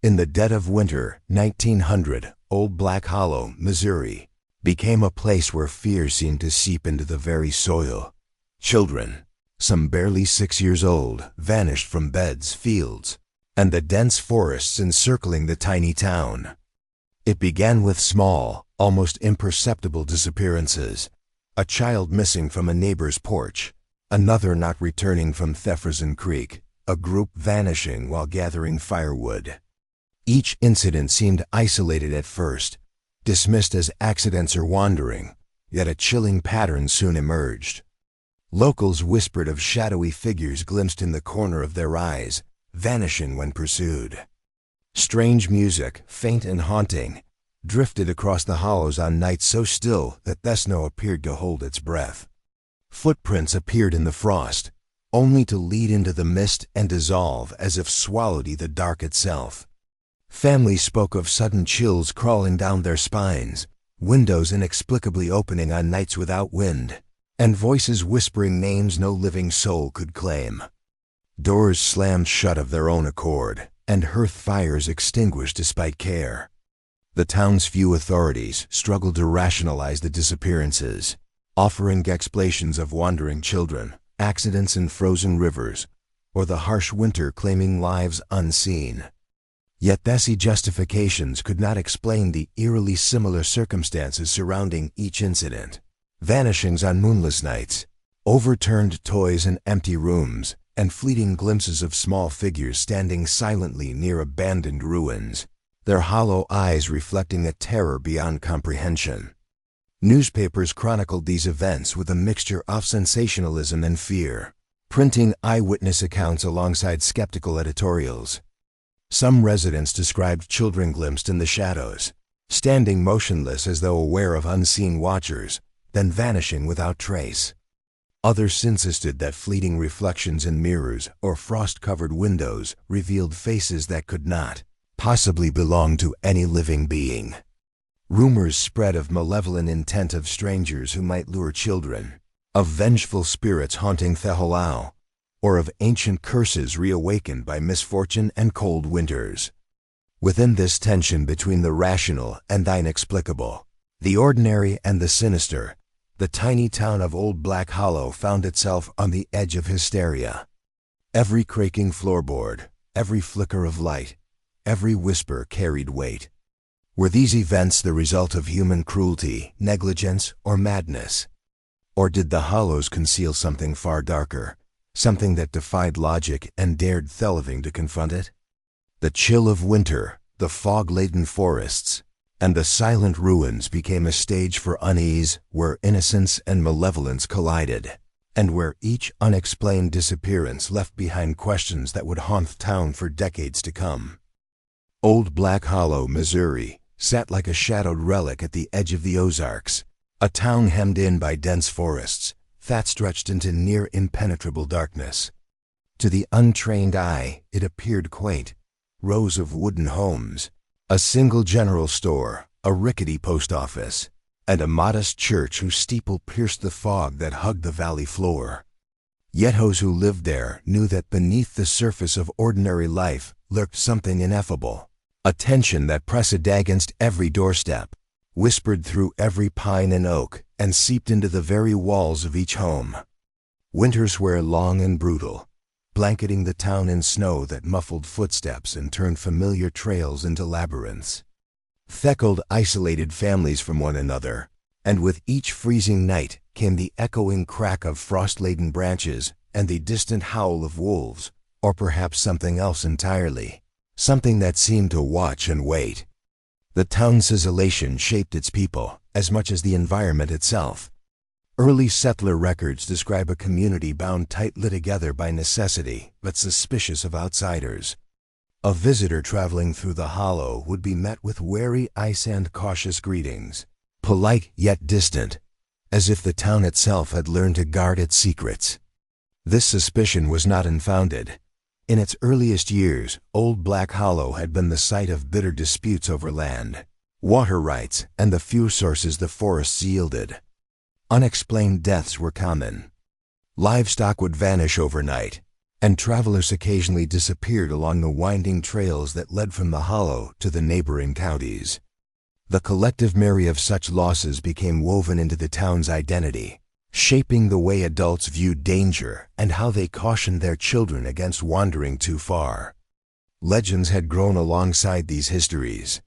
In the dead of winter, 1900, Old Black Hollow, Missouri, became a place where fear seemed to seep into the very soil. Children, some barely 6 years old, vanished from beds, fields, and the dense forests encircling the tiny town. It began with small, almost imperceptible disappearances. A child missing from a neighbor's porch, another not returning from Thefferson Creek, a group vanishing while gathering firewood. Each incident seemed isolated at first, dismissed as accidents or wandering, yet a chilling pattern soon emerged. Locals whispered of shadowy figures glimpsed in the corner of their eyes, vanishing when pursued. Strange music, faint and haunting, drifted across the hollows on nights so still that the snow appeared to hold its breath. Footprints appeared in the frost, only to lead into the mist and dissolve as if swallowed the dark itself. Families spoke of sudden chills crawling down their spines, windows inexplicably opening on nights without wind, and voices whispering names no living soul could claim. Doors slammed shut of their own accord, and hearth fires extinguished despite care. The town's few authorities struggled to rationalize the disappearances, offering explanations of wandering children, accidents in frozen rivers, or the harsh winter claiming lives unseen. Yet these justifications could not explain the eerily similar circumstances surrounding each incident. Vanishings on moonless nights, overturned toys in empty rooms, and fleeting glimpses of small figures standing silently near abandoned ruins, their hollow eyes reflecting a terror beyond comprehension. Newspapers chronicled these events with a mixture of sensationalism and fear, printing eyewitness accounts alongside skeptical editorials. Some residents described children glimpsed in the shadows, standing motionless as though aware of unseen watchers, then vanishing without trace. Others insisted that fleeting reflections in mirrors or frost-covered windows revealed faces that could not possibly belong to any living being. Rumors spread of malevolent intent of strangers who might lure children, of vengeful spirits haunting Theholau, or of ancient curses reawakened by misfortune and cold winters. Within this tension between the rational and the inexplicable, the ordinary and the sinister, the tiny town of Old Black Hollow found itself on the edge of hysteria. Every creaking floorboard, every flicker of light, every whisper carried weight. Were these events the result of human cruelty, negligence, or madness? Or did the hollows conceal something far darker, something that defied logic and dared Thelaving to confront it? The chill of winter, the fog-laden forests, and the silent ruins became a stage for unease where innocence and malevolence collided, and where each unexplained disappearance left behind questions that would haunt the town for decades to come. Old Black Hollow, Missouri, sat like a shadowed relic at the edge of the Ozarks, a town hemmed in by dense forests that stretched into near impenetrable darkness. To the untrained eye, it appeared quaint. Rows of wooden homes, a single general store, a rickety post office, and a modest church whose steeple pierced the fog that hugged the valley floor. Yet those who lived there knew that beneath the surface of ordinary life lurked something ineffable, a tension that pressed against every doorstep, whispered through every pine and oak, and seeped into the very walls of each home. Winters were long and brutal, blanketing the town in snow that muffled footsteps and turned familiar trails into labyrinths. Theckled isolated families from one another, and with each freezing night came the echoing crack of frost-laden branches and the distant howl of wolves, or perhaps something else entirely, something that seemed to watch and wait. The town's isolation shaped its people as much as the environment itself. Early settler records describe a community bound tightly together by necessity, but suspicious of outsiders. A visitor traveling through the hollow would be met with wary eyes and cautious greetings, polite yet distant, as if the town itself had learned to guard its secrets. This suspicion was not unfounded. In its earliest years, Old Black Hollow had been the site of bitter disputes over land, water rights, and the few sources the forests yielded. Unexplained deaths were common. Livestock would vanish overnight, and travelers occasionally disappeared along the winding trails that led from the hollow to the neighboring counties. The collective memory of such losses became woven into the town's identity, shaping the way adults viewed danger and how they cautioned their children against wandering too far. Legends had grown alongside these histories.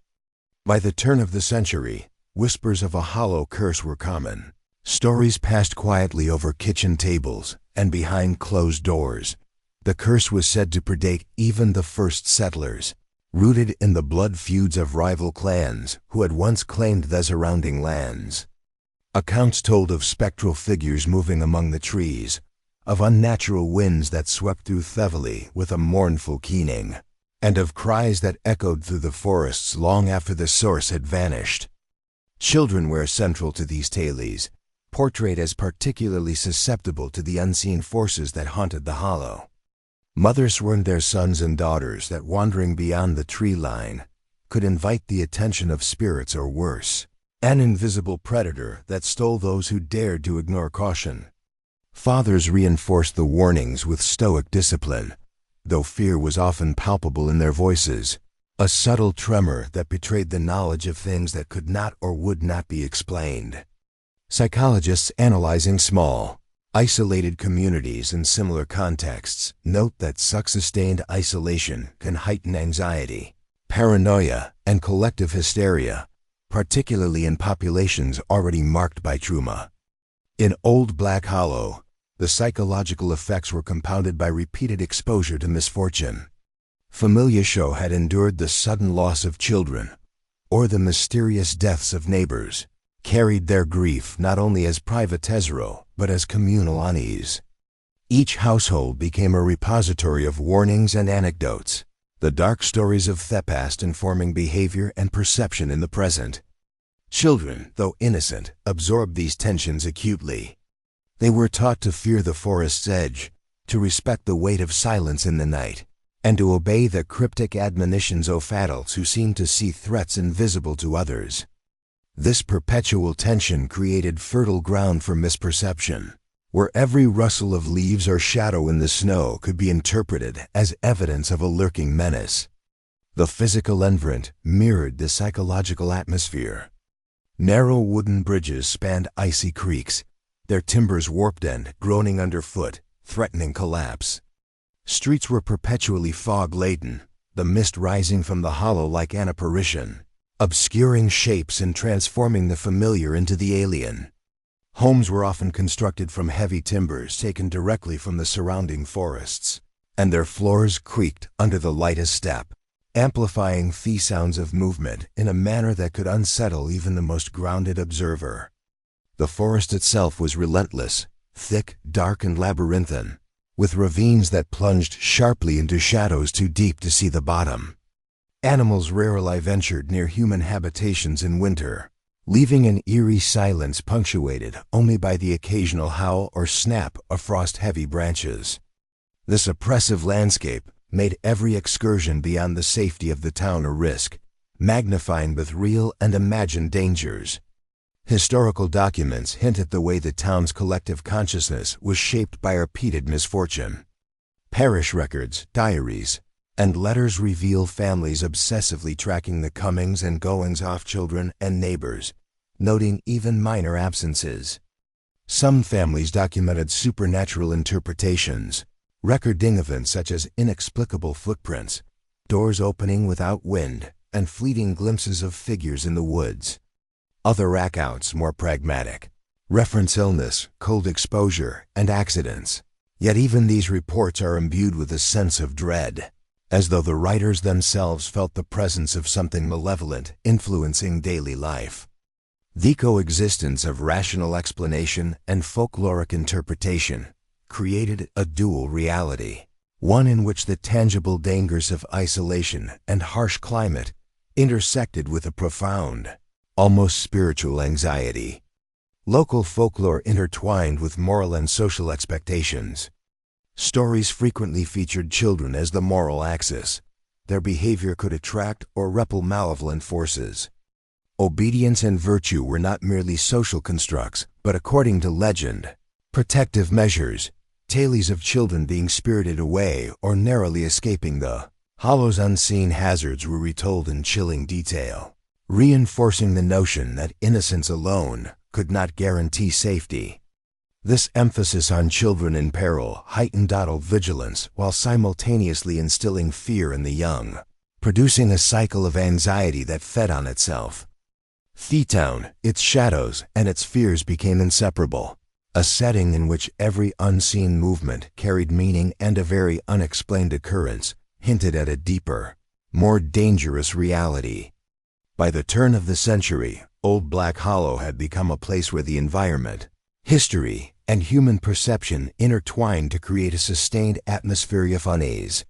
By the turn of the century, whispers of a hollow curse were common. Stories passed quietly over kitchen tables and behind closed doors. The curse was said to predate even the first settlers, rooted in the blood feuds of rival clans who had once claimed the surrounding lands. Accounts told of spectral figures moving among the trees, of unnatural winds that swept through Thevely with a mournful keening, and of cries that echoed through the forests long after the source had vanished. Children were central to these tales, portrayed as particularly susceptible to the unseen forces that haunted the hollow. Mothers warned their sons and daughters that wandering beyond the tree line could invite the attention of spirits or worse, an invisible predator that stole those who dared to ignore caution. Fathers reinforced the warnings with stoic discipline, though fear was often palpable in their voices, a subtle tremor that betrayed the knowledge of things that could not or would not be explained. Psychologists analyzing small, isolated communities in similar contexts note that sustained isolation can heighten anxiety, paranoia, and collective hysteria, particularly in populations already marked by trauma. In Old Black Hollow, the psychological effects were compounded by repeated exposure to misfortune. Familia Show had endured the sudden loss of children, or the mysterious deaths of neighbors, carried their grief not only as private tesoro, but as communal unease. Each household became a repository of warnings and anecdotes, the dark stories of the past informing behavior and perception in the present. Children, though innocent, absorbed these tensions acutely. They were taught to fear the forest's edge, to respect the weight of silence in the night, and to obey the cryptic admonitions of adults who seemed to see threats invisible to others. This perpetual tension created fertile ground for misperception, where every rustle of leaves or shadow in the snow could be interpreted as evidence of a lurking menace. The physical environment mirrored the psychological atmosphere. Narrow wooden bridges spanned icy creeks, their timbers warped and groaning underfoot, threatening collapse. Streets were perpetually fog-laden, the mist rising from the hollow like an apparition, obscuring shapes and transforming the familiar into the alien. Homes were often constructed from heavy timbers taken directly from the surrounding forests, and their floors creaked under the lightest step, amplifying the sounds of movement in a manner that could unsettle even the most grounded observer. The forest itself was relentless, thick, dark, and labyrinthine, with ravines that plunged sharply into shadows too deep to see the bottom. Animals rarely ventured near human habitations in winter, leaving an eerie silence punctuated only by the occasional howl or snap of frost-heavy branches. This oppressive landscape made every excursion beyond the safety of the town a risk, magnifying both real and imagined dangers. Historical documents hint at the way the town's collective consciousness was shaped by repeated misfortune. Parish records, diaries, and letters reveal families obsessively tracking the comings and goings of children and neighbors, noting even minor absences. Some families documented supernatural interpretations, recording events such as inexplicable footprints, doors opening without wind, and fleeting glimpses of figures in the woods. Other accounts, more pragmatic, reference illness, cold exposure, and accidents. Yet even these reports are imbued with a sense of dread, as though the writers themselves felt the presence of something malevolent influencing daily life. The coexistence of rational explanation and folkloric interpretation created a dual reality, one in which the tangible dangers of isolation and harsh climate intersected with a profound, almost spiritual anxiety. Local folklore intertwined with moral and social expectations. Stories frequently featured children as the moral axis. Their behavior could attract or repel malevolent forces. Obedience and virtue were not merely social constructs, but according to legend, protective measures, tales of children being spirited away or narrowly escaping the hollow's unseen hazards were retold in chilling detail, reinforcing the notion that innocence alone could not guarantee safety. This emphasis on children in peril heightened adult vigilance while simultaneously instilling fear in the young, producing a cycle of anxiety that fed on itself. Town, its shadows, and its fears became inseparable, a setting in which every unseen movement carried meaning and a very unexplained occurrence hinted at a deeper, more dangerous reality. By the turn of the century, Old Black Hollow had become a place where the environment, history, and human perception intertwined to create a sustained atmosphere of unease.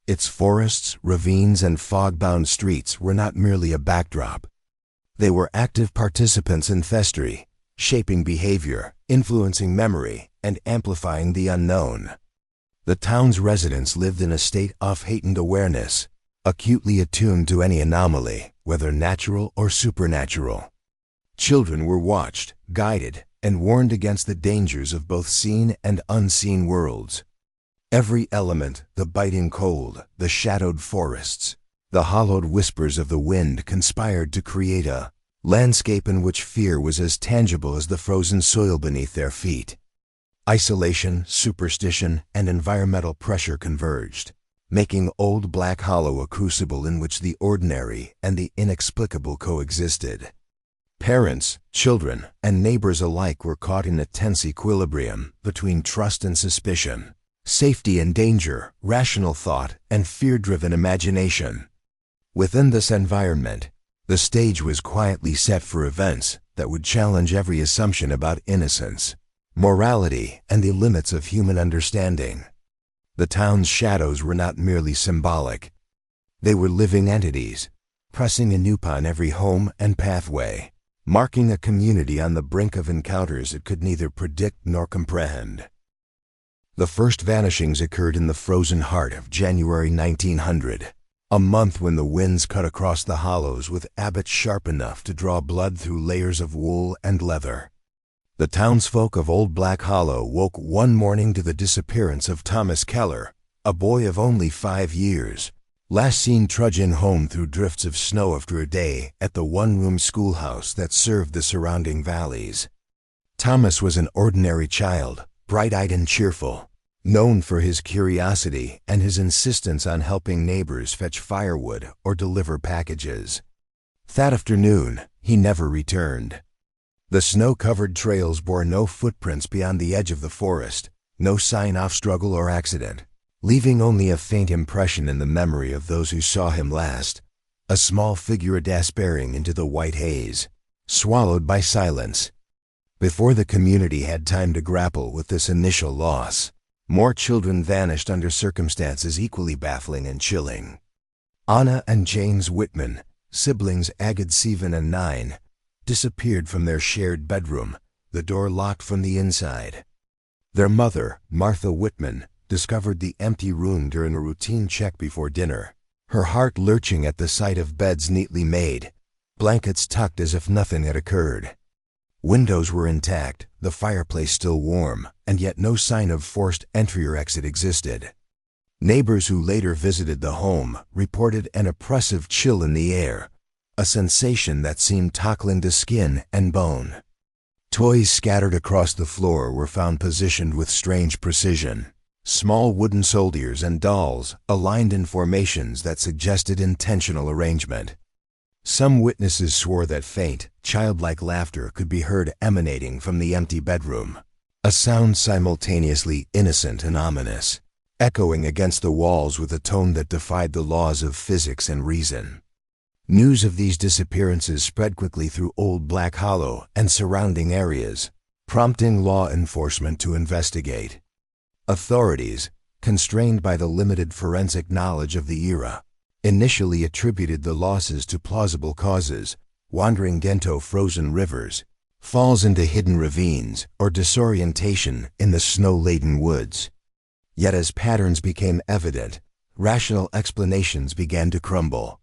Its forests, ravines, and fog-bound streets were not merely a backdrop. They were active participants in history, shaping behavior, influencing memory, and amplifying the unknown. The town's residents lived in a state of heightened awareness, acutely attuned to any anomaly, whether natural or supernatural. Children were watched, guided, and warned against the dangers of both seen and unseen worlds. Every element, the biting cold, the shadowed forests, the hollowed whispers of the wind conspired to create a landscape in which fear was as tangible as the frozen soil beneath their feet. Isolation, superstition, and environmental pressure converged, making Old Black Hollow a crucible in which the ordinary and the inexplicable coexisted. Parents, children, and neighbors alike were caught in a tense equilibrium between trust and suspicion, safety and danger, rational thought, and fear-driven imagination. Within this environment, the stage was quietly set for events that would challenge every assumption about innocence, morality, and the limits of human understanding. The town's shadows were not merely symbolic. They were living entities, pressing anew upon every home and pathway, marking a community on the brink of encounters it could neither predict nor comprehend. The first vanishings occurred in the frozen heart of January 1900, a month when the winds cut across the hollows with abits sharp enough to draw blood through layers of wool and leather. The townsfolk of Old Black Hollow woke one morning to the disappearance of Thomas Keller, a boy of only 5 years, last seen trudging home through drifts of snow after a day at the one-room schoolhouse that served the surrounding valleys. Thomas was an ordinary child, bright-eyed and cheerful, known for his curiosity and his insistence on helping neighbors fetch firewood or deliver packages. That afternoon, he never returned. The snow-covered trails bore no footprints beyond the edge of the forest, no sign of struggle or accident, leaving only a faint impression in the memory of those who saw him last, a small figure despairing into the white haze, swallowed by silence. Before the community had time to grapple with this initial loss, more children vanished under circumstances equally baffling and chilling. Anna and James Whitman, siblings Agad 7 and 9, disappeared from their shared bedroom, the door locked from the inside. Their mother, Martha Whitman, discovered the empty room during a routine check before dinner, her heart lurching at the sight of beds neatly made, blankets tucked as if nothing had occurred. Windows were intact, the fireplace still warm, and yet no sign of forced entry or exit existed. Neighbors who later visited the home reported an oppressive chill in the air, a sensation that seemed tackling to skin and bone. Toys scattered across the floor were found positioned with strange precision. Small wooden soldiers and dolls aligned in formations that suggested intentional arrangement. Some witnesses swore that faint, childlike laughter could be heard emanating from the empty bedroom, a sound simultaneously innocent and ominous, echoing against the walls with a tone that defied the laws of physics and reason. News of these disappearances spread quickly through Old Black Hollow and surrounding areas, prompting law enforcement to investigate. Authorities, constrained by the limited forensic knowledge of the era, initially attributed the losses to plausible causes: wandering into frozen rivers, falls into hidden ravines, or disorientation in the snow-laden woods. Yet as patterns became evident, rational explanations began to crumble.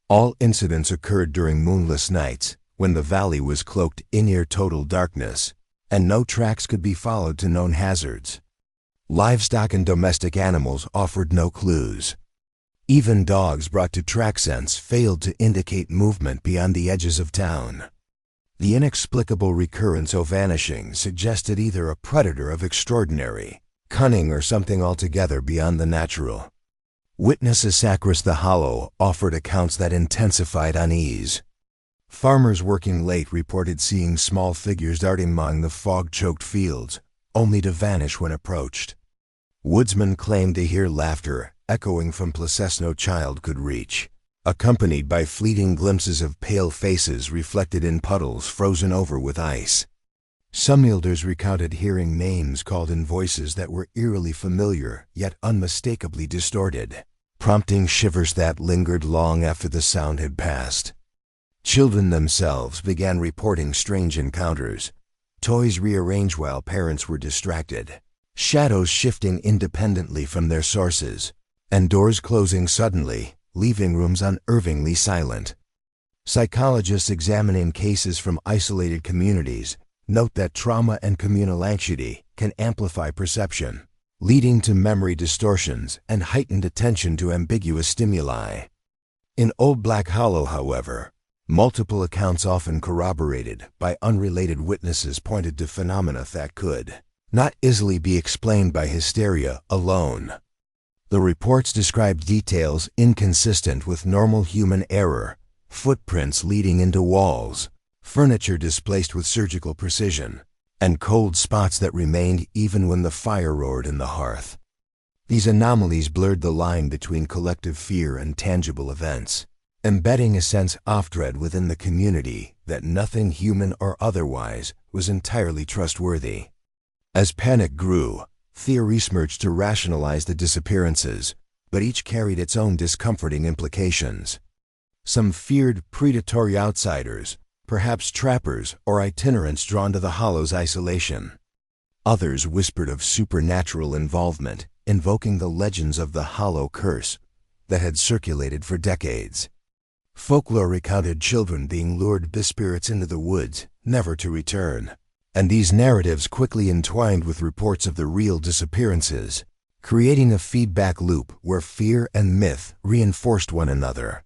All incidents occurred during moonless nights, when the valley was cloaked in near total darkness, and no tracks could be followed to known hazards. Livestock and domestic animals offered no clues. Even dogs brought to track scents failed to indicate movement beyond the edges of town. The inexplicable recurrence or vanishing suggested either a predator of extraordinary cunning or something altogether beyond the natural. Witnesses across the hollow offered accounts that intensified unease. Farmers working late reported seeing small figures darting among the fog-choked fields, only to vanish when approached. Woodsmen claimed to hear laughter echoing from places no child could reach, accompanied by fleeting glimpses of pale faces reflected in puddles frozen over with ice. Some elders recounted hearing names called in voices that were eerily familiar yet unmistakably distorted, prompting shivers that lingered long after the sound had passed. Children themselves began reporting strange encounters. Toys rearranged while parents were distracted, shadows shifting independently from their sources, and doors closing suddenly, leaving rooms unnervingly silent. Psychologists examining cases from isolated communities note that trauma and communal anxiety can amplify perception, leading to memory distortions and heightened attention to ambiguous stimuli. In Old Black Hollow, however, multiple accounts often corroborated by unrelated witnesses pointed to phenomena that could not easily be explained by hysteria alone. The reports described details inconsistent with normal human error, footprints leading into walls, furniture displaced with surgical precision, and cold spots that remained even when the fire roared in the hearth. These anomalies blurred the line between collective fear and tangible events, embedding a sense of dread within the community that nothing human or otherwise was entirely trustworthy. As panic grew, theories emerged to rationalize the disappearances, but each carried its own discomforting implications. Some feared predatory outsiders, perhaps trappers or itinerants drawn to the hollow's isolation. Others whispered of supernatural involvement, invoking the legends of the hollow curse that had circulated for decades. Folklore recounted children being lured by spirits into the woods, never to return, and these narratives quickly entwined with reports of the real disappearances, creating a feedback loop where fear and myth reinforced one another.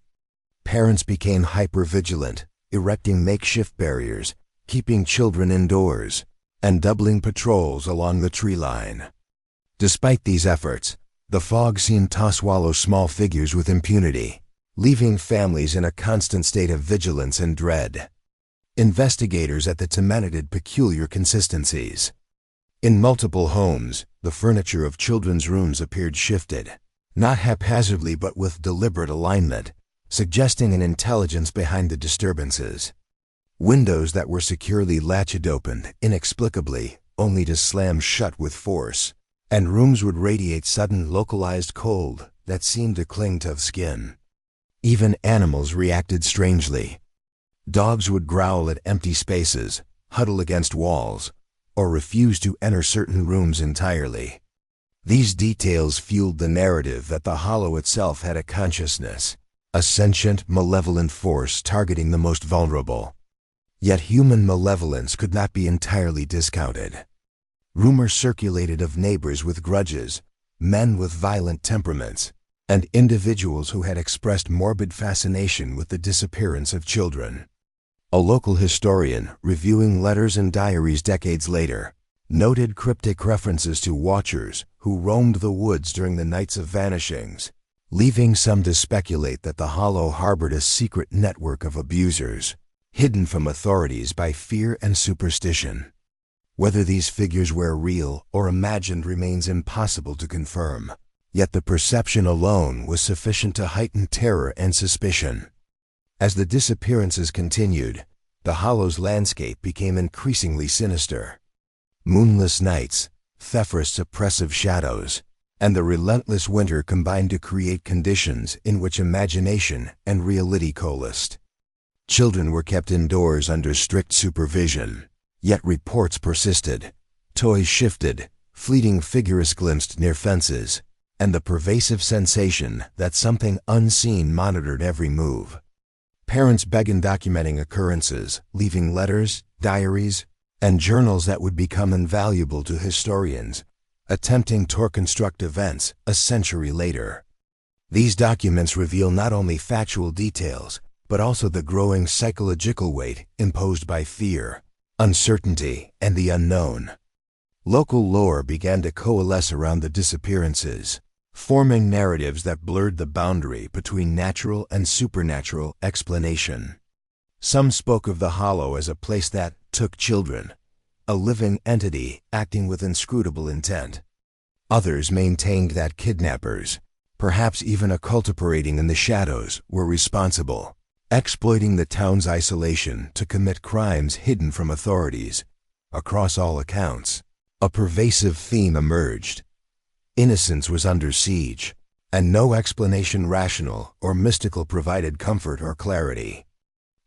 Parents became hyper-vigilant, erecting makeshift barriers, keeping children indoors, and doubling patrols along the tree line. Despite these efforts, the fog seemed to swallow small figures with impunity, leaving families in a constant state of vigilance and dread. Investigators at the time noted peculiar consistencies. In multiple homes, the furniture of children's rooms appeared shifted, not haphazardly but with deliberate alignment, suggesting an intelligence behind the disturbances. Windows that were securely latched opened inexplicably, only to slam shut with force, and rooms would radiate sudden localized cold that seemed to cling to the skin. Even animals reacted strangely. Dogs would growl at empty spaces, huddle against walls, or refuse to enter certain rooms entirely. These details fueled the narrative that the hollow itself had a consciousness, a sentient, malevolent force targeting the most vulnerable. Yet human malevolence could not be entirely discounted. Rumors circulated of neighbors with grudges, men with violent temperaments, and individuals who had expressed morbid fascination with the disappearance of children. A local historian, reviewing letters and diaries decades later, noted cryptic references to watchers who roamed the woods during the nights of vanishings, leaving some to speculate that the hollow harbored a secret network of abusers, hidden from authorities by fear and superstition. Whether these figures were real or imagined remains impossible to confirm, yet the perception alone was sufficient to heighten terror and suspicion. As the disappearances continued, the hollow's landscape became increasingly sinister. Moonless nights, Theffer's oppressive shadows, and the relentless winter combined to create conditions in which imagination and reality coalesced. Children were kept indoors under strict supervision, yet reports persisted. Toys shifted, fleeting figures glimpsed near fences, and the pervasive sensation that something unseen monitored every move. Parents began documenting occurrences, leaving letters, diaries, and journals that would become invaluable to historians, attempting to reconstruct events a century later. These documents reveal not only factual details, but also the growing psychological weight imposed by fear, uncertainty, and the unknown. Local lore began to coalesce around the disappearances, forming narratives that blurred the boundary between natural and supernatural explanation. Some spoke of the Hollow as a place that took children, a living entity acting with inscrutable intent. Others maintained that kidnappers, perhaps even a cult operating in the shadows, were responsible, exploiting the town's isolation to commit crimes hidden from authorities. Across all accounts, a pervasive theme emerged. Innocence was under siege, and no explanation rational or mystical provided comfort or clarity.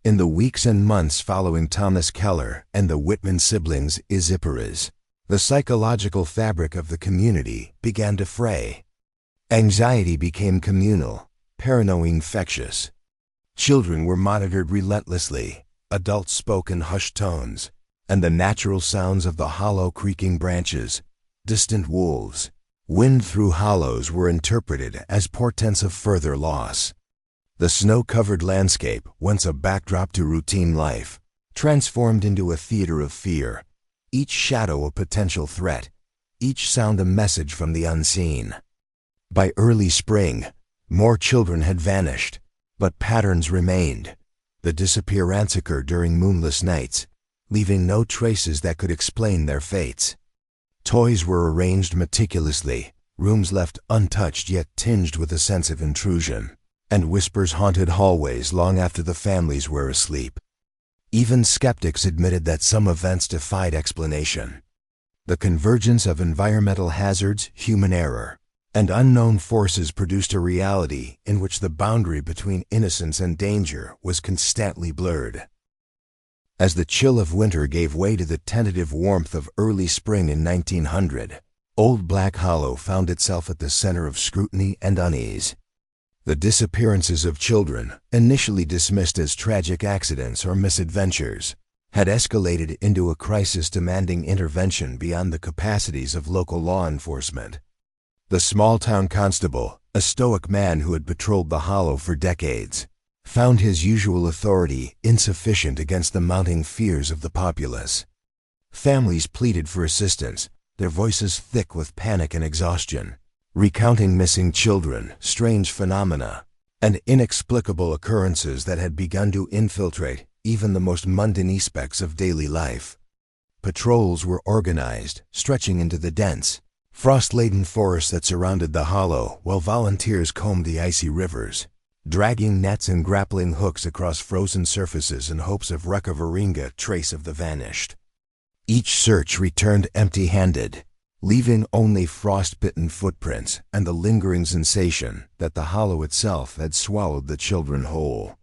In the weeks and months following Thomas Keller and the Whitman siblings' disappearances, the psychological fabric of the community began to fray. Anxiety became communal, paranoia infectious. Children were monitored relentlessly, adults spoke in hushed tones, and the natural sounds of the hollow creaking branches, distant wolves, wind through hollows were interpreted as portents of further loss. The snow-covered landscape, once a backdrop to routine life, transformed into a theater of fear, each shadow a potential threat, each sound a message from the unseen. By early spring, more children had vanished, but patterns remained. The disappearance occurred during moonless nights, leaving no traces that could explain their fates. Toys were arranged meticulously, rooms left untouched yet tinged with a sense of intrusion, and whispers haunted hallways long after the families were asleep. Even skeptics admitted that some events defied explanation. The convergence of environmental hazards, human error, and unknown forces produced a reality in which the boundary between innocence and danger was constantly blurred. As the chill of winter gave way to the tentative warmth of early spring in 1900, Old Black Hollow found itself at the center of scrutiny and unease. The disappearances of children, initially dismissed as tragic accidents or misadventures, had escalated into a crisis demanding intervention beyond the capacities of local law enforcement. The small-town constable, a stoic man who had patrolled the Hollow for decades, found his usual authority insufficient against the mounting fears of the populace. Families pleaded for assistance, their voices thick with panic and exhaustion, recounting missing children, strange phenomena, and inexplicable occurrences that had begun to infiltrate even the most mundane aspects of daily life. Patrols were organized, stretching into the dense, frost-laden forests that surrounded the Hollow, while volunteers combed the icy rivers, dragging nets and grappling hooks across frozen surfaces in hopes of recovering a trace of the vanished. Each search returned empty-handed, leaving only frost-bitten footprints and the lingering sensation that the Hollow itself had swallowed the children whole.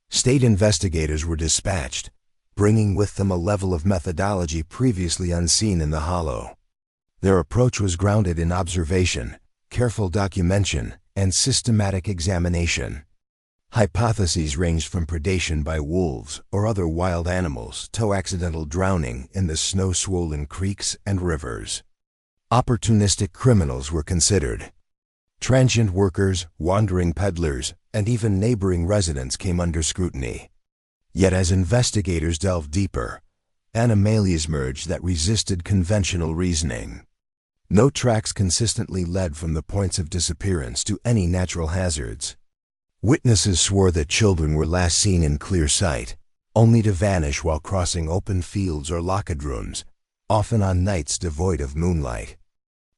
State investigators were dispatched, bringing with them a level of methodology previously unseen in the Hollow. Their approach was grounded in observation, careful documentation, and systematic examination. Hypotheses ranged from predation by wolves or other wild animals to accidental drowning in the snow-swollen creeks and rivers. Opportunistic criminals were considered. Transient workers, wandering peddlers, and even neighboring residents came under scrutiny. Yet as investigators delved deeper, anomalies emerged that resisted conventional reasoning. No tracks consistently led from the points of disappearance to any natural hazards. Witnesses swore that children were last seen in clear sight, only to vanish while crossing open fields or locked rooms, often on nights devoid of moonlight.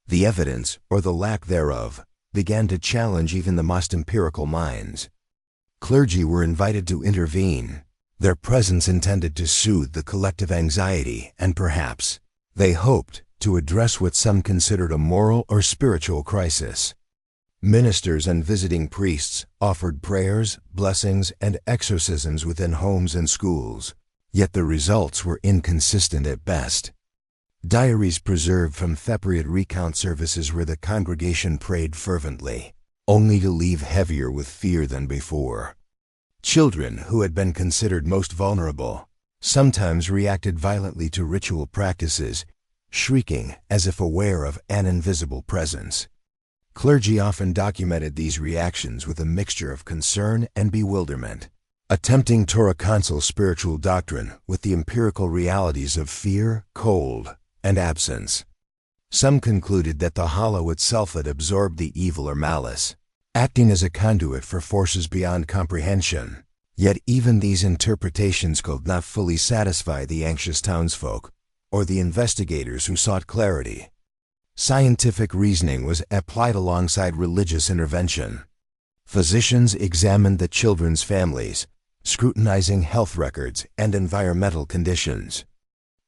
The evidence, or the lack thereof, began to challenge even the most empirical minds. Clergy were invited to intervene, their presence intended to soothe the collective anxiety and perhaps, they hoped, to address what some considered a moral or spiritual crisis. Ministers and visiting priests offered prayers, blessings, and exorcisms within homes and schools, yet the results were inconsistent at best. Diaries preserved from separate recount services where the congregation prayed fervently, only to leave heavier with fear than before. Children who had been considered most vulnerable sometimes reacted violently to ritual practices, shrieking as if aware of an invisible presence. Clergy often documented these reactions with a mixture of concern and bewilderment, attempting to reconcile spiritual doctrine with the empirical realities of fear, cold, and absence. Some concluded that the hollow itself had absorbed the evil or malice, acting as a conduit for forces beyond comprehension. Yet even these interpretations could not fully satisfy the anxious townsfolk or the investigators who sought clarity. Scientific reasoning was applied alongside religious intervention. Physicians examined the children's families, scrutinizing health records and environmental conditions.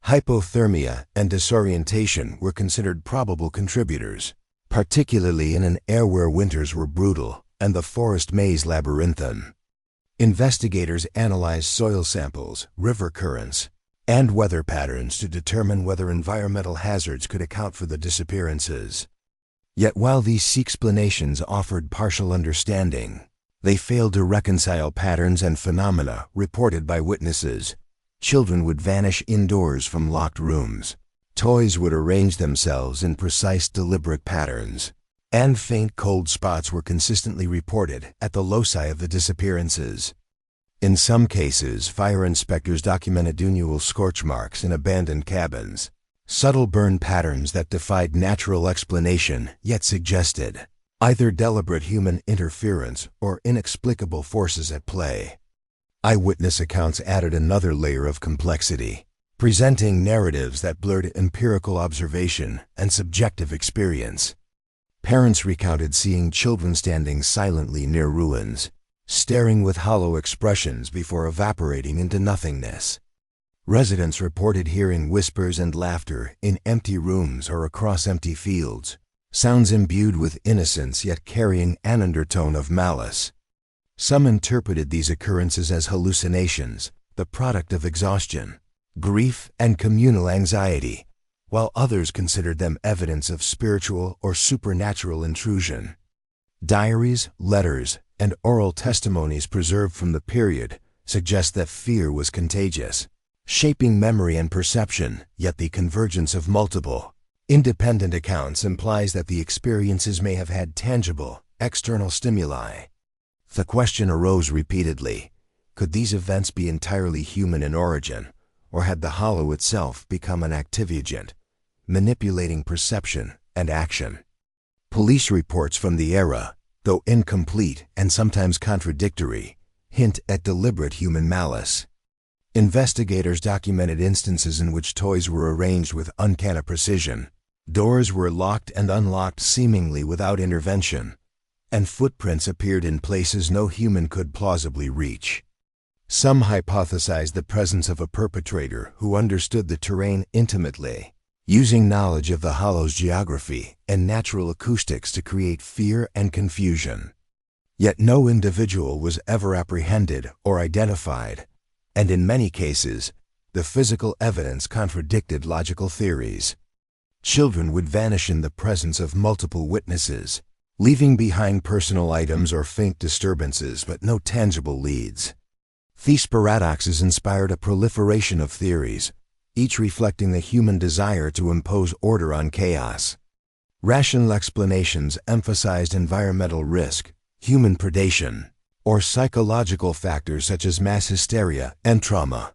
Hypothermia and disorientation were considered probable contributors, particularly in an era where winters were brutal and the forest maze labyrinthine. Investigators analyzed soil samples, river currents, and weather patterns to determine whether environmental hazards could account for the disappearances. Yet while these explanations offered partial understanding, they failed to reconcile patterns and phenomena reported by witnesses. Children would vanish indoors from locked rooms. Toys would arrange themselves in precise, deliberate patterns, and faint cold spots were consistently reported at the loci of the disappearances. In some cases, fire inspectors documented annual scorch marks in abandoned cabins, subtle burn patterns that defied natural explanation yet suggested either deliberate human interference or inexplicable forces at play. Eyewitness accounts added another layer of complexity, presenting narratives that blurred empirical observation and subjective experience. Parents recounted seeing children standing silently near ruins, staring with hollow expressions before evaporating into nothingness. Residents reported hearing whispers and laughter in empty rooms or across empty fields, sounds imbued with innocence yet carrying an undertone of malice. Some interpreted these occurrences as hallucinations, the product of exhaustion, grief, and communal anxiety, while others considered them evidence of spiritual or supernatural intrusion. Diaries, letters, and oral testimonies preserved from the period suggest that fear was contagious, shaping memory and perception, yet the convergence of multiple, independent accounts implies that the experiences may have had tangible, external stimuli. The question arose repeatedly, could these events be entirely human in origin, or had the hollow itself become an activagent, manipulating perception and action? Police reports from the era, though incomplete and sometimes contradictory, hint at deliberate human malice. Investigators documented instances in which toys were arranged with uncanny precision, doors were locked and unlocked seemingly without intervention, and footprints appeared in places no human could plausibly reach. Some hypothesized the presence of a perpetrator who understood the terrain intimately, using knowledge of the hollow's geography and natural acoustics to create fear and confusion. Yet no individual was ever apprehended or identified, and in many cases, the physical evidence contradicted logical theories. Children would vanish in the presence of multiple witnesses, leaving behind personal items or faint disturbances but no tangible leads. These paradoxes inspired a proliferation of theories, each reflecting the human desire to impose order on chaos. Rational explanations emphasized environmental risk, human predation, or psychological factors such as mass hysteria and trauma.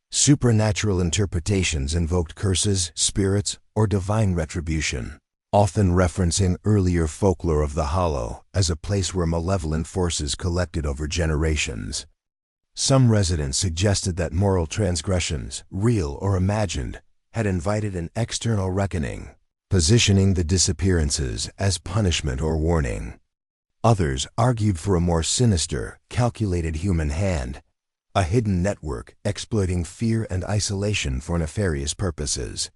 Supernatural interpretations invoked curses, spirits, or divine retribution, often referencing earlier folklore of the hollow as a place where malevolent forces collected over generations. Some residents suggested that moral transgressions, real or imagined, had invited an external reckoning, positioning the disappearances as punishment or warning. Others argued for a more sinister, calculated human hand, a hidden network exploiting fear and isolation for nefarious purposes.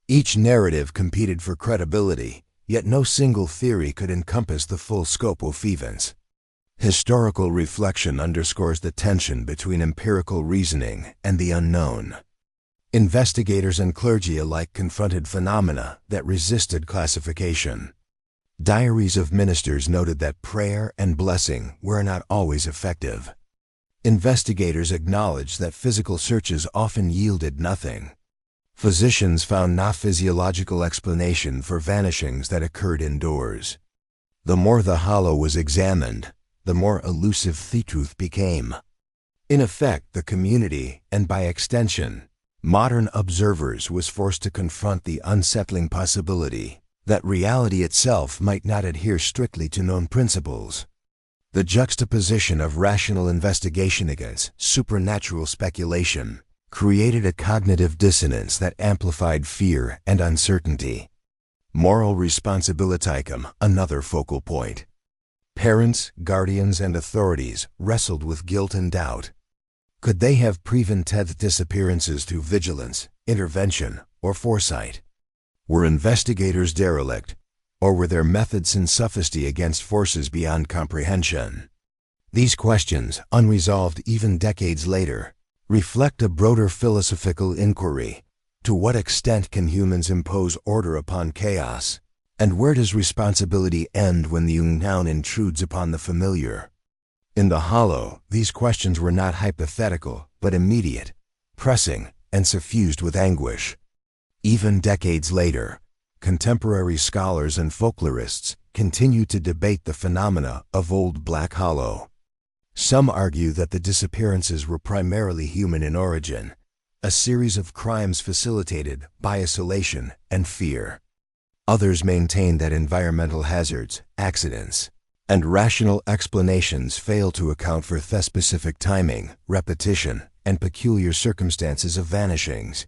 Each narrative competed for credibility, yet no single theory could encompass the full scope of events. Historical reflection underscores the tension between empirical reasoning and the unknown. Investigators and clergy alike confronted phenomena that resisted classification. Diaries of ministers noted that prayer and blessing were not always effective. Investigators acknowledged that physical searches often yielded nothing. Physicians found no physiological explanation for vanishings that occurred indoors. The more the hollow was examined, the more elusive the truth became. In effect, the community, and by extension, modern observers, was forced to confront the unsettling possibility that reality itself might not adhere strictly to known principles. The juxtaposition of rational investigation against supernatural speculation created a cognitive dissonance that amplified fear and uncertainty. Moral responsibility became another focal point. Parents, guardians, and authorities wrestled with guilt and doubt. Could they have prevented disappearances through vigilance, intervention, or foresight? Were investigators derelict, or were their methods insufficient against forces beyond comprehension? These questions, unresolved even decades later, reflect a broader philosophical inquiry. To what extent can humans impose order upon chaos? And where does responsibility end when the unknown intrudes upon the familiar? In the hollow, these questions were not hypothetical, but immediate, pressing, and suffused with anguish. Even decades later, contemporary scholars and folklorists continue to debate the phenomena of Old Black Hollow. Some argue that the disappearances were primarily human in origin, a series of crimes facilitated by isolation and fear. Others maintain that environmental hazards, accidents, and rational explanations fail to account for the specific timing, repetition, and peculiar circumstances of vanishings.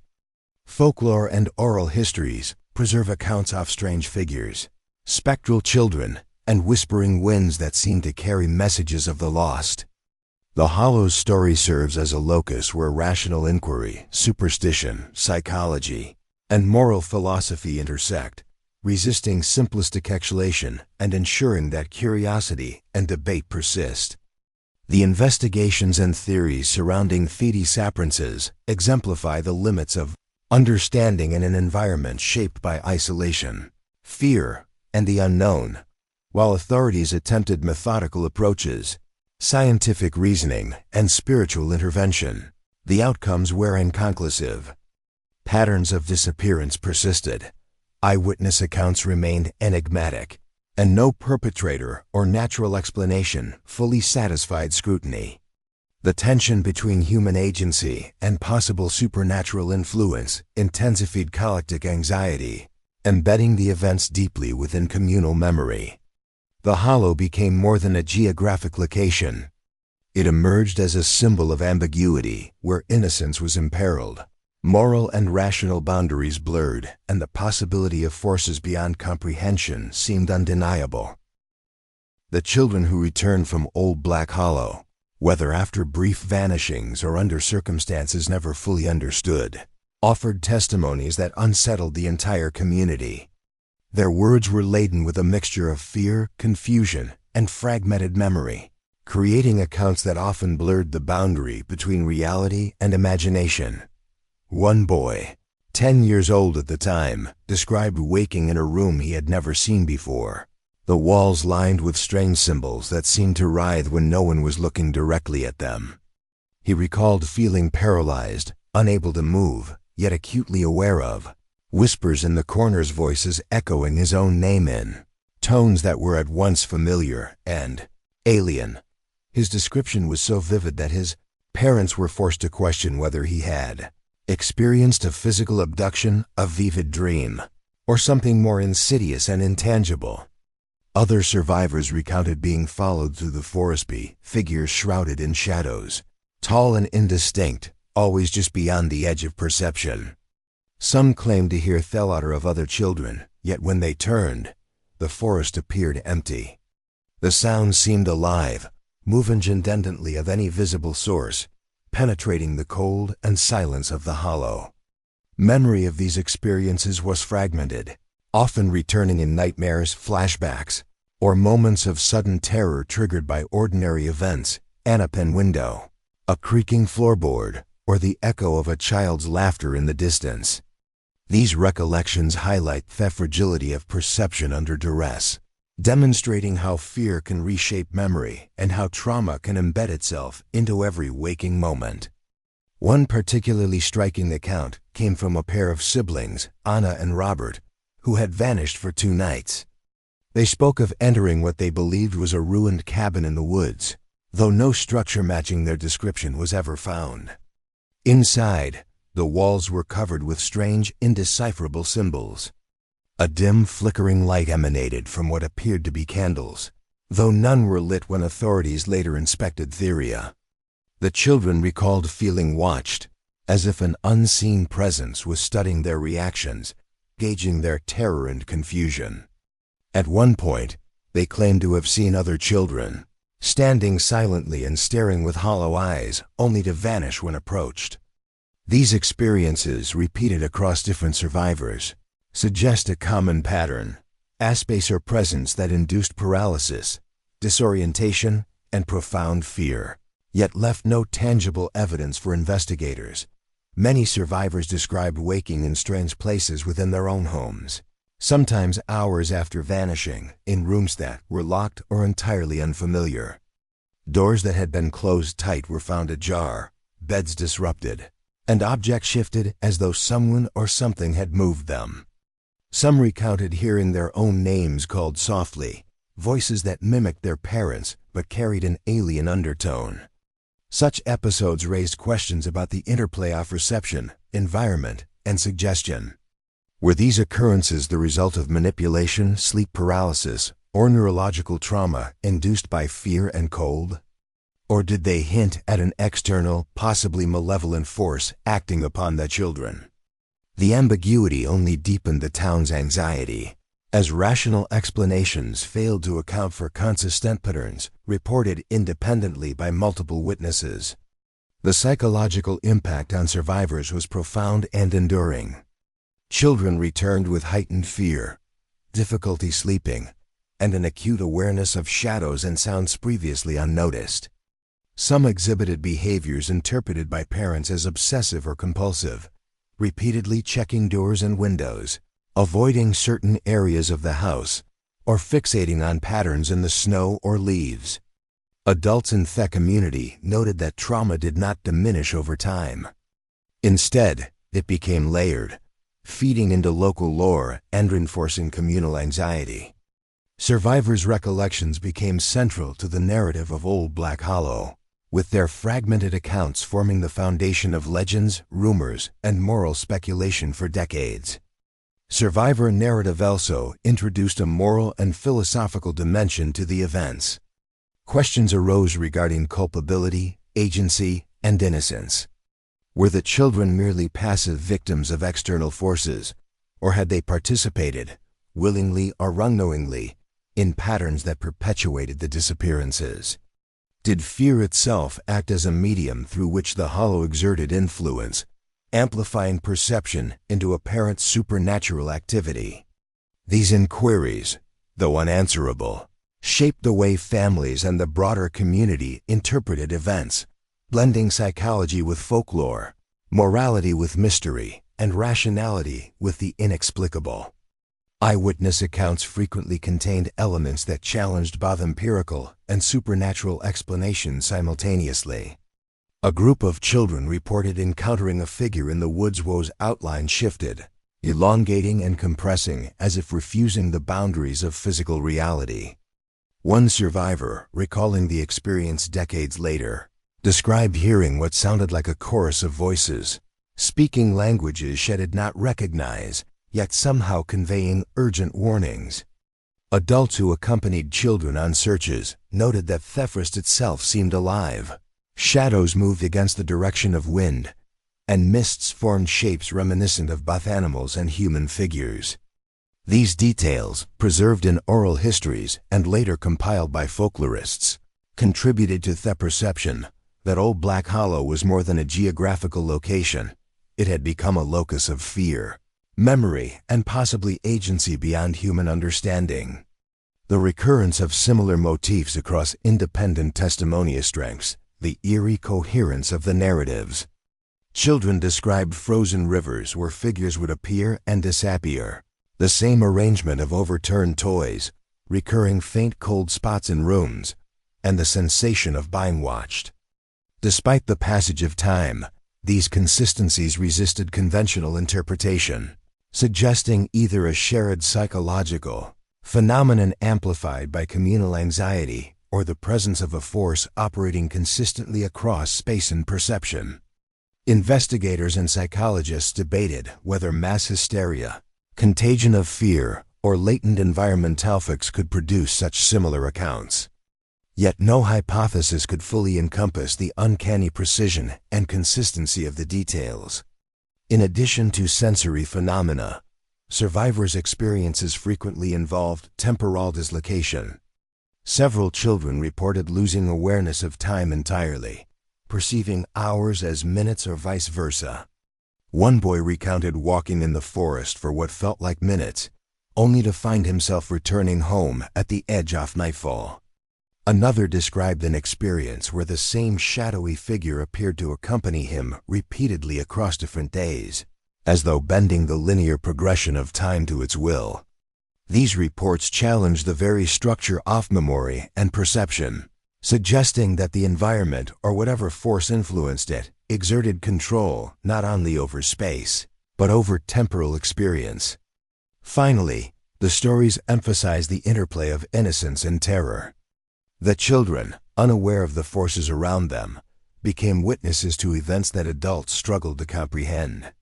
Folklore and oral histories preserve accounts of strange figures, spectral children, and whispering winds that seem to carry messages of the lost. The Hollow's story serves as a locus where rational inquiry, superstition, psychology, and moral philosophy intersect, resisting simplistic explanation and ensuring that curiosity and debate persist. The investigations and theories surrounding the disappearances exemplify the limits of understanding in an environment shaped by isolation, fear, and the unknown. While authorities attempted methodical approaches, scientific reasoning, and spiritual intervention, the outcomes were inconclusive. Patterns of disappearance persisted, eyewitness accounts remained enigmatic, and no perpetrator or natural explanation fully satisfied scrutiny. The tension between human agency and possible supernatural influence intensified collective anxiety, embedding the events deeply within communal memory. The Hollow became more than a geographic location. It emerged as a symbol of ambiguity where innocence was imperiled, moral and rational boundaries blurred, and the possibility of forces beyond comprehension seemed undeniable. The children who returned from Old Black Hollow, whether after brief vanishings or under circumstances never fully understood, offered testimonies that unsettled the entire community. Their words were laden with a mixture of fear, confusion, and fragmented memory, creating accounts that often blurred the boundary between reality and imagination. One boy, 10 years old at the time, described waking in a room he had never seen before, the walls lined with strange symbols that seemed to writhe when no one was looking directly at them. He recalled feeling paralyzed, unable to move, yet acutely aware of whispers in the corners, voices echoing his own name in tones that were at once familiar and alien. His description was so vivid that his parents were forced to question whether he had experienced a physical abduction, a vivid dream, or something more insidious and intangible. Other survivors recounted being followed through the forest by figures shrouded in shadows, tall and indistinct, always just beyond the edge of perception. Some claimed to hear the laughter of other children, yet when they turned, the forest appeared empty. The sound seemed alive, moving independently of any visible source, penetrating the cold and silence of the hollow. Memory of these experiences was fragmented, often returning in nightmares, flashbacks, or moments of sudden terror triggered by ordinary events, an open window, a creaking floorboard, or the echo of a child's laughter in the distance. These recollections highlight the fragility of perception under duress, demonstrating how fear can reshape memory and how trauma can embed itself into every waking moment. One particularly striking account came from a pair of siblings, Anna and Robert, who had vanished for 2 nights. They spoke of entering what they believed was a ruined cabin in the woods, though no structure matching their description was ever found. Inside, the walls were covered with strange, indecipherable symbols. A dim, flickering light emanated from what appeared to be candles, though none were lit when authorities later inspected the area. The children recalled feeling watched, as if an unseen presence was studying their reactions, gauging their terror and confusion. At one point, they claimed to have seen other children, standing silently and staring with hollow eyes, only to vanish when approached. These experiences, repeated across different survivors, suggest a common pattern: aspects or presence that induced paralysis, disorientation, and profound fear, yet left no tangible evidence for investigators. Many survivors described waking in strange places within their own homes, sometimes hours after vanishing, in rooms that were locked or entirely unfamiliar. Doors that had been closed tight were found ajar, beds disrupted, and objects shifted as though someone or something had moved them. Some recounted hearing their own names called softly, voices that mimicked their parents but carried an alien undertone. Such episodes raised questions about the interplay of perception, environment, and suggestion. Were these occurrences the result of manipulation, sleep paralysis, or neurological trauma induced by fear and cold? Or did they hint at an external, possibly malevolent force acting upon the children? The ambiguity only deepened the town's anxiety, as rational explanations failed to account for consistent patterns reported independently by multiple witnesses. The psychological impact on survivors was profound and enduring. Children returned with heightened fear, difficulty sleeping, and an acute awareness of shadows and sounds previously unnoticed. Some exhibited behaviors interpreted by parents as obsessive or compulsive, repeatedly checking doors and windows, avoiding certain areas of the house, or fixating on patterns in the snow or leaves. Adults in the community noted that trauma did not diminish over time. Instead, it became layered, feeding into local lore and reinforcing communal anxiety. Survivors' recollections became central to the narrative of Old Black Hollow, with their fragmented accounts forming the foundation of legends, rumors, and moral speculation for decades. Survivor narrative also introduced a moral and philosophical dimension to the events. Questions arose regarding culpability, agency, and innocence. Were the children merely passive victims of external forces, or had they participated, willingly or unknowingly, in patterns that perpetuated the disappearances? Did fear itself act as a medium through which the hollow exerted influence, amplifying perception into apparent supernatural activity? These inquiries, though unanswerable, shaped the way families and the broader community interpreted events, blending psychology with folklore, morality with mystery, and rationality with the inexplicable. Eyewitness accounts frequently contained elements that challenged both empirical and supernatural explanations simultaneously. A group of children reported encountering a figure in the woods whose outline shifted, elongating and compressing as if refusing the boundaries of physical reality. One survivor, recalling the experience decades later, described hearing what sounded like a chorus of voices, speaking languages she did not recognize, yet somehow conveying urgent warnings. Adults who accompanied children on searches noted that the forest itself seemed alive. Shadows moved against the direction of wind, and mists formed shapes reminiscent of both animals and human figures. These details, preserved in oral histories and later compiled by folklorists, contributed to the perception that Old Black Hollow was more than a geographical location. It had become a locus of fear, memory, and possibly agency beyond human understanding. The recurrence of similar motifs across independent testimony strengthens the eerie coherence of the narratives. Children described frozen rivers where figures would appear and disappear, the same arrangement of overturned toys, recurring faint cold spots in rooms, and the sensation of being watched. Despite the passage of time, These consistencies resisted conventional interpretation, suggesting either a shared psychological phenomenon amplified by communal anxiety or the presence of a force operating consistently across space and perception. Investigators and psychologists debated whether mass hysteria, contagion of fear, or latent environmental effects could produce such similar accounts. Yet no hypothesis could fully encompass the uncanny precision and consistency of the details. In addition to sensory phenomena, survivors' experiences frequently involved temporal dislocation. Several children reported losing awareness of time entirely, perceiving hours as minutes or vice versa. One boy recounted walking in the forest for what felt like minutes, only to find himself returning home at the edge of nightfall. Another described an experience where the same shadowy figure appeared to accompany him repeatedly across different days, as though bending the linear progression of time to its will. These reports challenged the very structure of memory and perception, suggesting that the environment or whatever force influenced it exerted control not only over space, but over temporal experience. Finally, the stories emphasize the interplay of innocence and terror. The children, unaware of the forces around them, became witnesses to events that adults struggled to comprehend.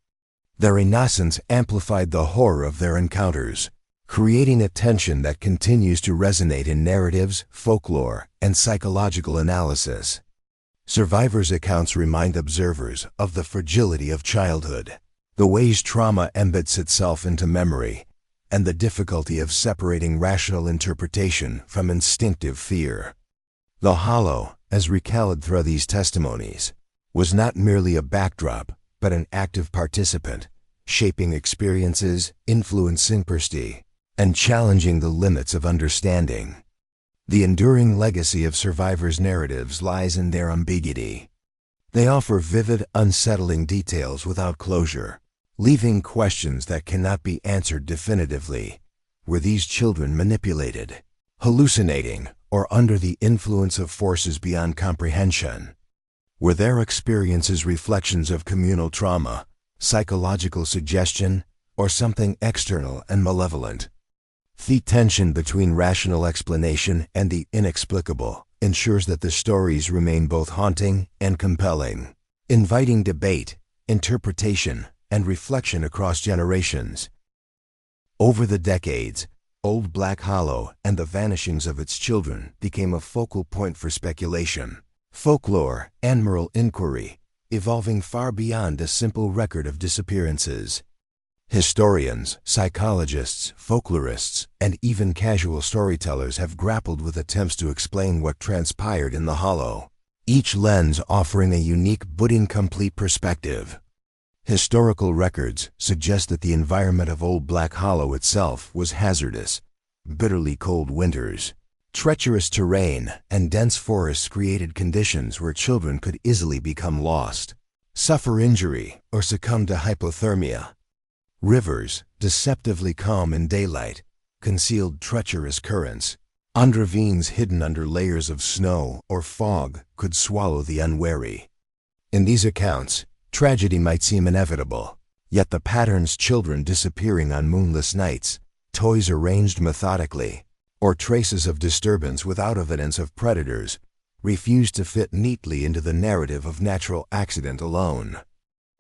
Their innocence amplified the horror of their encounters, creating a tension that continues to resonate in narratives, folklore, and psychological analysis. Survivors' accounts remind observers of the fragility of childhood, the ways trauma embeds itself into memory, and the difficulty of separating rational interpretation from instinctive fear. The Hollow, as recounted through these testimonies, was not merely a backdrop, but an active participant, shaping experiences, influencing perception, and challenging the limits of understanding. The enduring legacy of survivors' narratives lies in their ambiguity. They offer vivid, unsettling details without closure, leaving questions that cannot be answered definitively. Were these children manipulated, hallucinating, or under the influence of forces beyond comprehension? Were their experiences reflections of communal trauma, psychological suggestion, or something external and malevolent? The tension between rational explanation and the inexplicable ensures that the stories remain both haunting and compelling, inviting debate, interpretation, and reflection across generations. Over the decades, Old Black Hollow and the vanishings of its children became a focal point for speculation, folklore, and moral inquiry, evolving far beyond a simple record of disappearances. Historians, psychologists, folklorists, and even casual storytellers have grappled with attempts to explain what transpired in the Hollow, each lens offering a unique but incomplete perspective. Historical records suggest that the environment of Old Black Hollow itself was hazardous. Bitterly cold winters, treacherous terrain, and dense forests created conditions where children could easily become lost, suffer injury, or succumb to hypothermia. Rivers, deceptively calm in daylight, concealed treacherous currents, and ravines hidden under layers of snow or fog could swallow the unwary. In these accounts, tragedy might seem inevitable, yet the patterns, children disappearing on moonless nights, toys arranged methodically, or traces of disturbance without evidence of predators, refuse to fit neatly into the narrative of natural accident alone.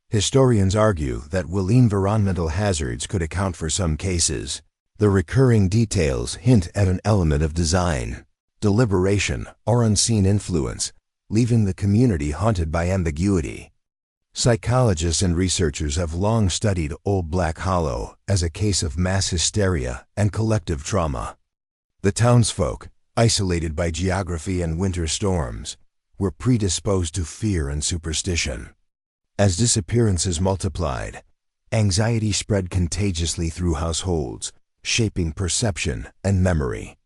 Historians argue that while environmental hazards could account for some cases, the recurring details hint at an element of design, deliberation, or unseen influence, leaving the community haunted by ambiguity. Psychologists and researchers have long studied Old Black Hollow as a case of mass hysteria and collective trauma. The townsfolk, isolated by geography and winter storms, were predisposed to fear and superstition. As disappearances multiplied, anxiety spread contagiously through households, shaping perception and memory.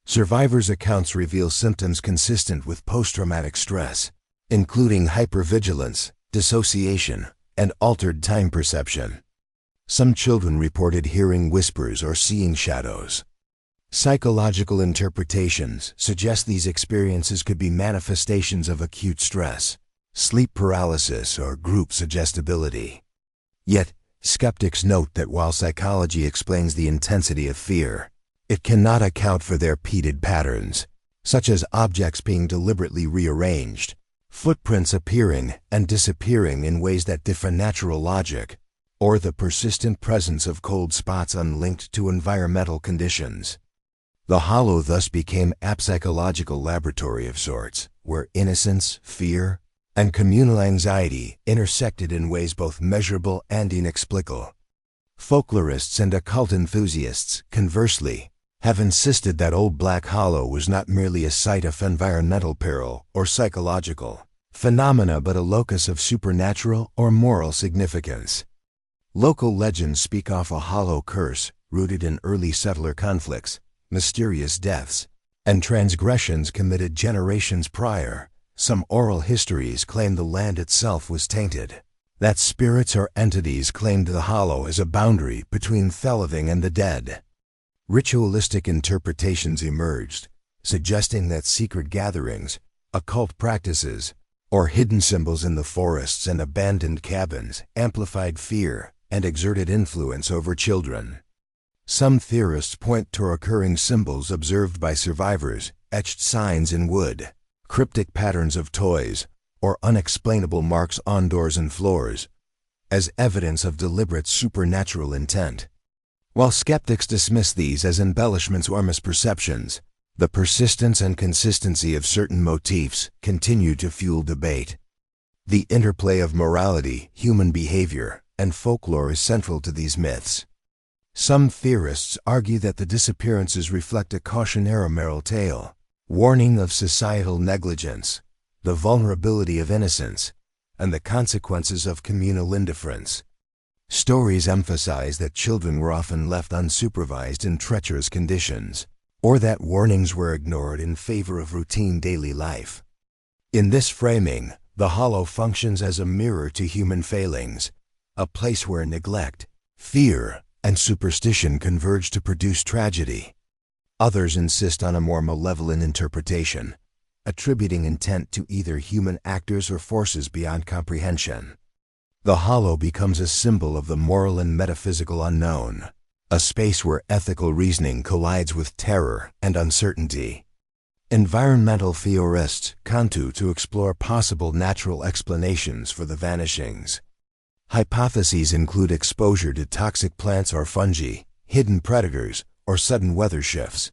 Survivors' accounts reveal symptoms consistent with post-traumatic stress, including hypervigilance, dissociation, and altered time perception. Some children reported hearing whispers or seeing shadows. Psychological interpretations suggest these experiences could be manifestations of acute stress, sleep paralysis, or group suggestibility. Yet, skeptics note that while psychology explains the intensity of fear, it cannot account for their repeated patterns, such as objects being deliberately rearranged, footprints appearing and disappearing in ways that defy natural logic, or the persistent presence of cold spots unlinked to environmental conditions. The hollow thus became a psychological laboratory of sorts, where innocence, fear, and communal anxiety intersected in ways both measurable and inexplicable. Folklorists and occult enthusiasts, conversely, have insisted that Old Black Hollow was not merely a site of environmental peril or psychological phenomena but a locus of supernatural or moral significance. Local legends speak of a hollow curse rooted in early settler conflicts, mysterious deaths, and transgressions committed generations prior. Some oral histories claim the land itself was tainted, that spirits or entities claimed the hollow as a boundary between the living and the dead. Ritualistic interpretations emerged, suggesting that secret gatherings, occult practices, or hidden symbols in the forests and abandoned cabins amplified fear and exerted influence over children. Some theorists point to recurring symbols observed by survivors, etched signs in wood, cryptic patterns of toys, or unexplainable marks on doors and floors, as evidence of deliberate supernatural intent. While skeptics dismiss these as embellishments or misperceptions, the persistence and consistency of certain motifs continue to fuel debate. The interplay of morality, human behavior, and folklore is central to these myths. Some theorists argue that the disappearances reflect a cautionary moral tale, warning of societal negligence, the vulnerability of innocence, and the consequences of communal indifference. Stories emphasize that children were often left unsupervised in treacherous conditions, or that warnings were ignored in favor of routine daily life. In this framing, the hollow functions as a mirror to human failings, a place where neglect, fear, and superstition converge to produce tragedy. Others insist on a more malevolent interpretation, attributing intent to either human actors or forces beyond comprehension. The hollow becomes a symbol of the moral and metaphysical unknown, a space where ethical reasoning collides with terror and uncertainty. Environmental theorists continue to explore possible natural explanations for the vanishings. Hypotheses include exposure to toxic plants or fungi, hidden predators, or sudden weather shifts.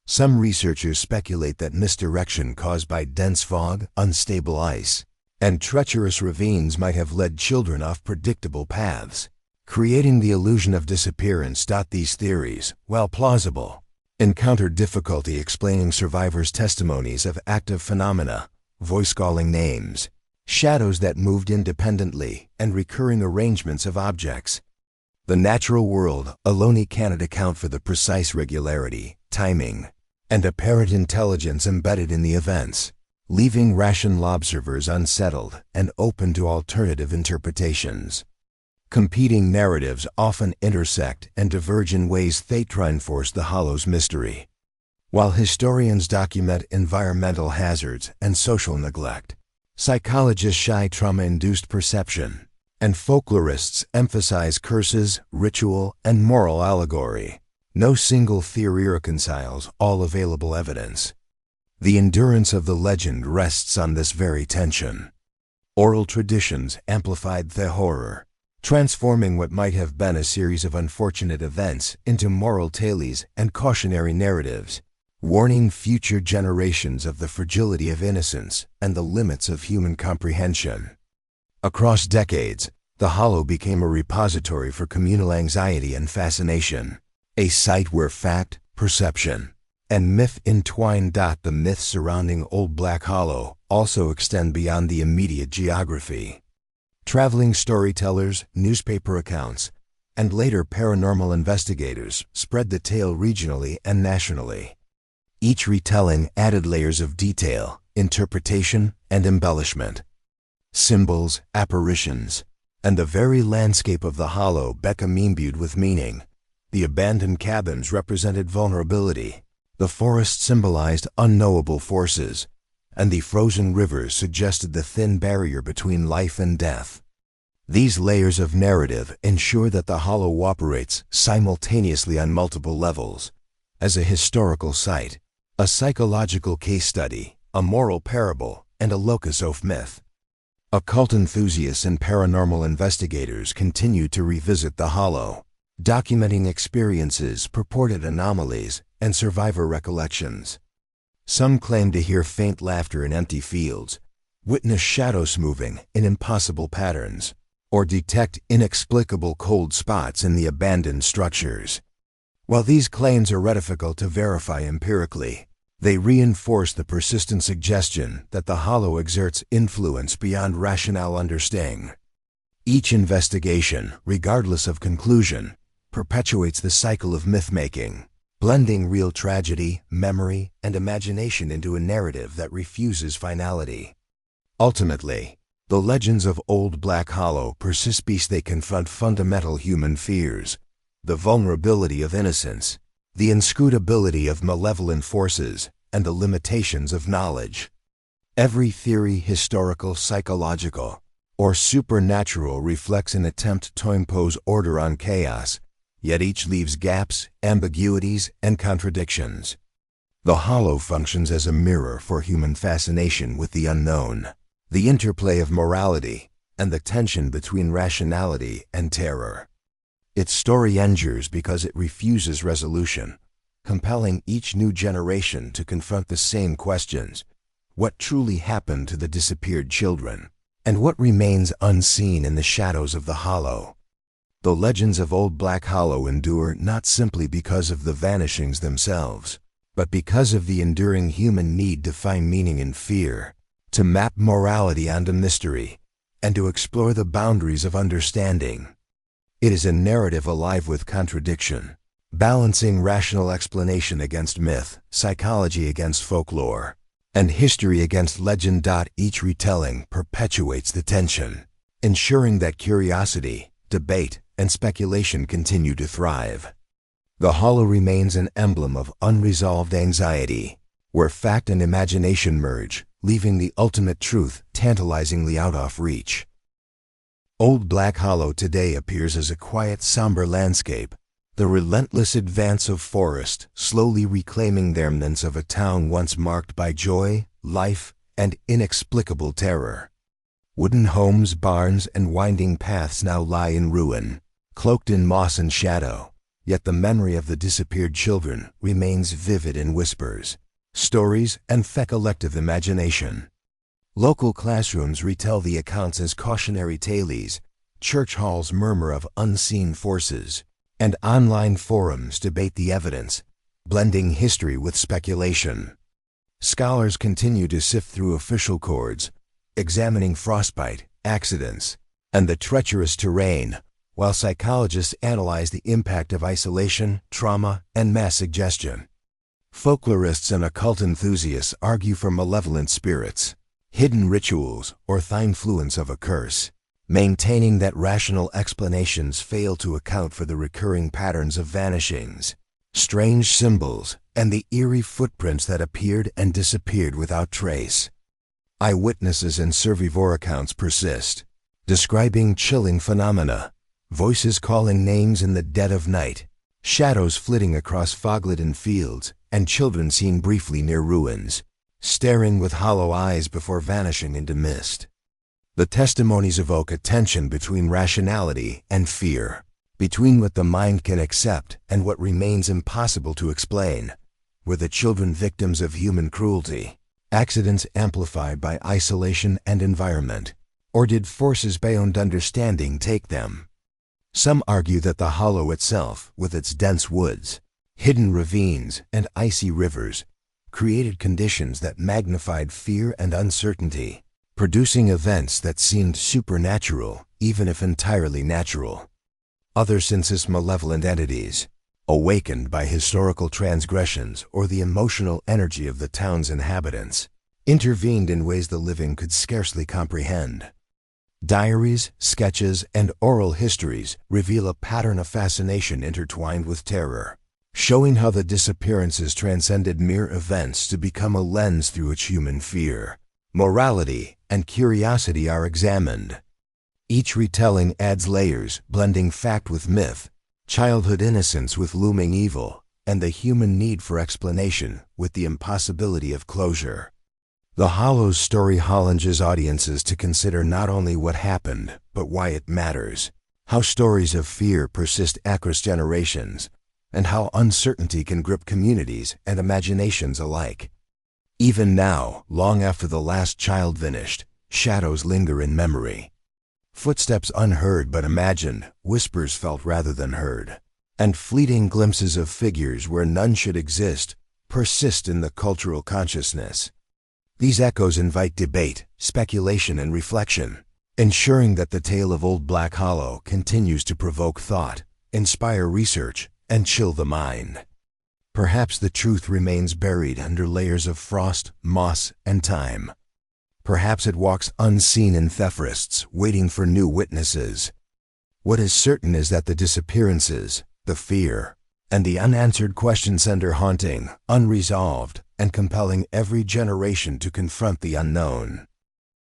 Some researchers speculate that misdirection caused by dense fog, unstable ice, and treacherous ravines might have led children off predictable paths, creating the illusion of disappearance. These theories, while plausible, encountered difficulty explaining survivors' testimonies of active phenomena, voice-calling names, shadows that moved independently, and recurring arrangements of objects. The natural world alone cannot account for the precise regularity, timing, and apparent intelligence embedded in the events, leaving rational observers unsettled and open to alternative interpretations. Competing narratives often intersect and diverge in ways that reinforce the hollow's mystery. While historians document environmental hazards and social neglect, psychologists shy trauma-induced perception, and folklorists emphasize curses, ritual, and moral allegory. No single theory reconciles all available evidence. The endurance of the legend rests on this very tension. Oral traditions amplified the horror, transforming what might have been a series of unfortunate events into moral tales and cautionary narratives, warning future generations of the fragility of innocence and the limits of human comprehension. Across decades, the hollow became a repository for communal anxiety and fascination, a site where fact, perception, and myth entwine. The myths surrounding Old Black Hollow also extend beyond the immediate geography. Traveling storytellers, newspaper accounts, and later paranormal investigators spread the tale regionally and nationally. Each retelling added layers of detail, interpretation, and embellishment. Symbols, apparitions, and the very landscape of the hollow became imbued with meaning. The abandoned cabins represented vulnerability. The forest symbolized unknowable forces, and the frozen rivers suggested the thin barrier between life and death. These layers of narrative ensure that the hollow operates simultaneously on multiple levels, as a historical site, a psychological case study, a moral parable, and a locus of myth. Occult enthusiasts and paranormal investigators continue to revisit the hollow, documenting experiences, purported anomalies, and survivor recollections. Some claim to hear faint laughter in empty fields, witness shadows moving in impossible patterns, or detect inexplicable cold spots in the abandoned structures. While these claims are difficult to verify empirically, they reinforce the persistent suggestion that the hollow exerts influence beyond rational understanding. Each investigation, regardless of conclusion, perpetuates the cycle of myth-making, blending real tragedy, memory, and imagination into a narrative that refuses finality. Ultimately, the legends of Old Black Hollow persist because they confront fundamental human fears: the vulnerability of innocence, the inscrutability of malevolent forces, and the limitations of knowledge. Every theory, historical, psychological, or supernatural, reflects an attempt to impose order on chaos, yet each leaves gaps, ambiguities, and contradictions. The hollow functions as a mirror for human fascination with the unknown, the interplay of morality, and the tension between rationality and terror. Its story endures because it refuses resolution, compelling each new generation to confront the same questions: what truly happened to the disappeared children, and what remains unseen in the shadows of the hollow? The legends of Old Black Hollow endure not simply because of the vanishings themselves, but because of the enduring human need to find meaning in fear, to map morality onto mystery, and to explore the boundaries of understanding. It is a narrative alive with contradiction, balancing rational explanation against myth, psychology against folklore, and history against legend. Each retelling perpetuates the tension, ensuring that curiosity, debate, and speculation continue to thrive. The hollow remains an emblem of unresolved anxiety, where fact and imagination merge, leaving the ultimate truth tantalizingly out of reach. Old Black Hollow today appears as a quiet, somber landscape, the relentless advance of forest slowly reclaiming the remnants of a town once marked by joy, life, and inexplicable terror. Wooden homes, barns, and winding paths now lie in ruin, cloaked in moss and shadow, yet the memory of the disappeared children remains vivid in whispers, stories, and collective imagination. Local classrooms retell the accounts as cautionary tales, church halls murmur of unseen forces, and online forums debate the evidence, blending history with speculation. Scholars continue to sift through official records, examining frostbite, accidents, and the treacherous terrain, while psychologists analyze the impact of isolation, trauma, and mass suggestion. Folklorists and occult enthusiasts argue for malevolent spirits, hidden rituals, or the influence of a curse, maintaining that rational explanations fail to account for the recurring patterns of vanishings, strange symbols, and the eerie footprints that appeared and disappeared without trace. Eyewitnesses and survivor accounts persist, describing chilling phenomena: voices calling names in the dead of night, shadows flitting across fog-laden fields, and children seen briefly near ruins, staring with hollow eyes before vanishing into mist. The testimonies evoke a tension between rationality and fear, between what the mind can accept and what remains impossible to explain. Were the children victims of human cruelty, accidents amplified by isolation and environment, or did forces beyond understanding take them? Some argue that the hollow itself, with its dense woods, hidden ravines, and icy rivers, created conditions that magnified fear and uncertainty, producing events that seemed supernatural, even if entirely natural. Others insist malevolent entities, awakened by historical transgressions or the emotional energy of the town's inhabitants, intervened in ways the living could scarcely comprehend. Diaries, sketches, and oral histories reveal a pattern of fascination intertwined with terror. showing how the disappearances transcended mere events to become a lens through which human fear, morality, and curiosity are examined. Each retelling adds layers, blending fact with myth, childhood innocence with looming evil, and the human need for explanation with the impossibility of closure. The Hollow's story challenges audiences to consider not only what happened, but why it matters, how stories of fear persist across generations, and how uncertainty can grip communities and imaginations alike. Even now, long after the last child vanished, shadows linger in memory. Footsteps unheard but imagined, whispers felt rather than heard, and fleeting glimpses of figures where none should exist persist in the cultural consciousness. These echoes invite debate, speculation, and reflection, ensuring that the tale of Old Black Hollow continues to provoke thought, inspire research, and chill the mind. Perhaps the truth remains buried under layers of frost, moss, and time. Perhaps it walks unseen in theft forests, waiting for new witnesses. What is certain is that the disappearances, the fear, and the unanswered questions are haunting, unresolved, and compelling every generation to confront the unknown.